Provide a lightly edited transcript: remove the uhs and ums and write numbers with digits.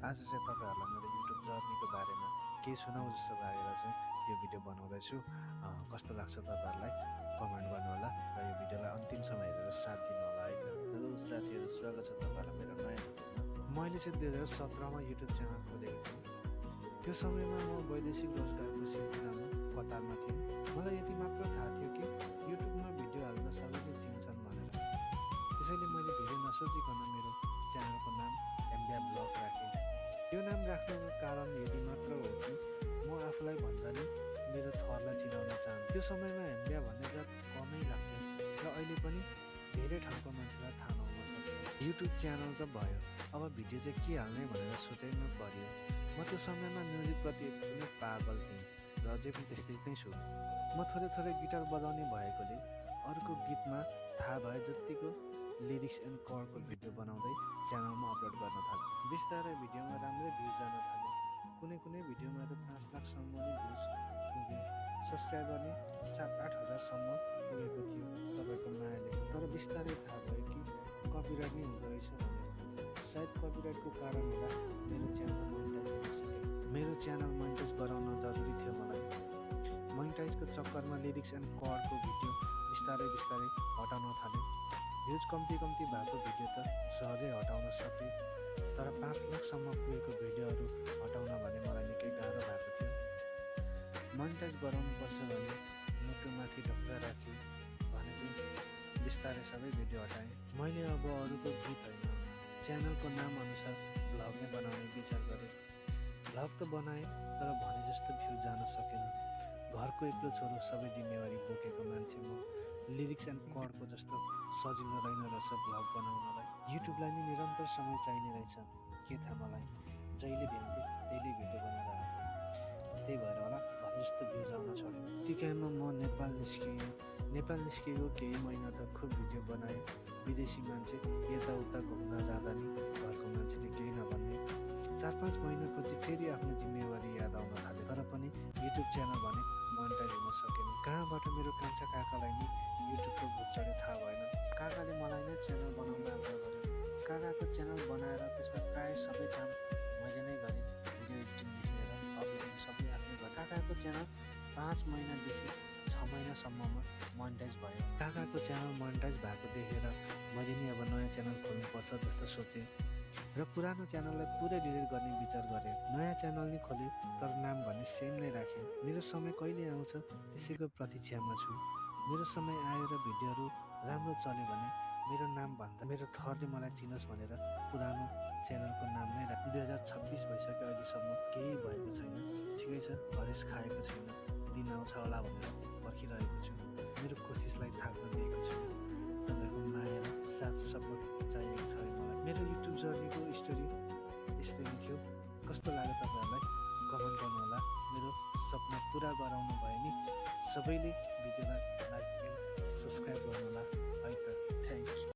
आज चाहिँ तपाईँहरूलाई मेरो युट्युब जर्नीको बारेमा केही सुनाउँ जस्तो लागेर चाहिँ यो भिडियो बनाउँदैछु। कस्तो लाग्छ तपाईँहरूलाई कमेन्ट गर्नुहोला र यो भिडियोलाई अन्तिमसम्म हेरेर साथ दिनुहोला है त। हेलो साथीहरू, स्वागत छ तपाईँहरूलाई मेरो नयाँ भिडियोमा। मैले चाहिँ 2017मा युट्युब च्यानल खोलेको थिएँ। त्यो समयमा म वैदेशिक रोजगारको सिलसिलामा कतारमा थिएँ। मलाई यति मात्र थाहा थियो कि युट्युबमा भिडियो हाल्दा सबैले चिन्छन् भनेर। त्यसैले मैले धेरै नसोचिकन मेरो च्यानलको नाम एम्बिया ब्लग राखेँ। यो नाम राख्नुको कारण यति मात्र हो कि म आफूलाई भन्दा नि मेरो थरलाई चिनाउन चाहन्छु। त्यो समयमा एम्बिया भन्ने जात कमै लाग्थ्यो र अहिले पनि धेरै ठाउँको मान्छेलाई थाहा नहुन सक्छ। युट्युब च्यानल त भयो, अब भिडियो चाहिँ के हाल्ने भनेर सोचाइमा पर्यो। म त्यो समयमा म्युजिकप्रति एकदमै पागल थिएँ र अझै पनि त्यस्तै नै छु। म थोरै गिटार बजाउने भएकोले अर्को गीतमा थाहा भए जतिको लिरिक्स एन्ड कर्डको भिडियो बनाउँदै च्यानलमा अपलोड गर्न थालेँ। बिस्तारै भिडियोमा राम्रै भ्युज जान थाल्यो। कुनै भिडियोमा त 5 लाखसम्म नै भ्युज पुग्यो। सब्सक्राइबर नै 7-8 हजारसम्म पुगेको थियो तपाईँको मायाले। तर बिस्तारै थाहा भयो कि कपिराइट नै हुँदो रहेछ भनेर। सायद कपिराइटको कारण होला मेरो च्यानल मोनिटाइज हुन सकेन। मेरो च्यानल मोनिटाइज गराउन जरुरी थियो मलाई। मोनिटाइजको चक्करमा लिरिक्स एन्ड कर्डको भिडियो बिस्तारै हटाउन थालेँ। भ्युज कम्ती भएको भिडियो त सहजै हटाउन सकेँ, तर 5 लाखसम्म पुगेको भिडियोहरू हटाउन भने मलाई निकै गाह्रो भएको थियो। मोनिटाइज गराउनुपर्छ भने मुटुमाथि ढुक्का राखी भने चाहिँ बिस्तारै सबै भिडियो हटाएँ। मैले अब अरूको गीत होइन, च्यानलको नाम अनुसार भ्लग नै बनाउने विचार गरेँ। भ्लग त बनाएँ तर भने जस्तो भ्युज जान सकेन। घरको एक्लो छोरो, सबै जिम्मेवारी बोकेको मान्छे म। लिरिक्स एन्ड कर्डको जस्तो सजिलो रहेन रहेछ भ्लग बनाउनलाई। युट्युबलाई नि निरन्तर समय चाहिने रहेछ। के थाहा मलाई, जहिले भ्याउँथे त्यहिले भिडियो बनाएर हाल्थेँ। त्यही भएर होला भने जस्तो भ्युज आउन छोड्यो। त्यतिकैमा म नेपाल निस्किएको केही महिना त खुब भिडियो बनाएँ। विदेशी मान्छे यताउता घुम्न जाँदा नि घरको मान्छेले केही नभन्ने। 4-5 महिनापछि फेरि आफ्नो जिम्मेवारी याद आउन थाल्यो। तर पनि युट्युब च्यानल भने मोनिटाइज हुन सकेन। कहाँबाट मेरो कान्छा काकालाई नि युट्युबको भूत चढ्यो थाहा भएन। काकाले मलाई नै च्यानल बनाउन आग्रह गर्यो। काकाको च्यानल बनाएर त्यसमा प्राय सबै काम मैले नै गरेँ। भिडियो एडिटिङदेखि लिएर अपलोडिङ सबै आफै गरेँ। काकाको च्यानल 5 महिनादेखि 6 महिनासम्ममा मोनिटाइज भयो। काकाको च्यानल मोनिटाइज भएको देखेर मैले नि अब नयाँ च्यानल खोल्नुपर्छ जस्तो सोचेँ र पुरानो च्यानललाई पुरै डिलिट गर्ने विचार गरेँ। नयाँ च्यानल नै खोलेँ तर नाम भने सेम नै राखेँ। मेरो समय कहिले आउँछ त्यसैको प्रतीक्षामा छु। मेरो समय आयो र भिडियोहरू राम्रो चल्यो भने मेरो नाम भन्दा मेरो थरले मलाई चिनोस् भनेर पुरानो च्यानलको नाम नै राखेँ। 2026 भइसक्यो, अहिलेसम्म केही भएको छैन। ठिकै छ, हरेस खाएको छैन। दिन आउँछ होला भनेर पर्खिरहेको छु। मेरो कोसिसलाई थाक्न दिएको छु। तपाईँहरूको माया र साथ सपोर्ट चाहिएको छ मलाई। मेरो युट्युब जर्नीको स्टोरी यस्तै नै थियो। कस्तो लाग्यो तपाईँहरूलाई कमेन्ट गर्नुहोला। मेरो सपना पुरा गराउनु भयो नि सबैले भिडियोलाई लाइक एन्ड सब्सक्राइब गर्नुहोला है त। थ्याङ्क्स।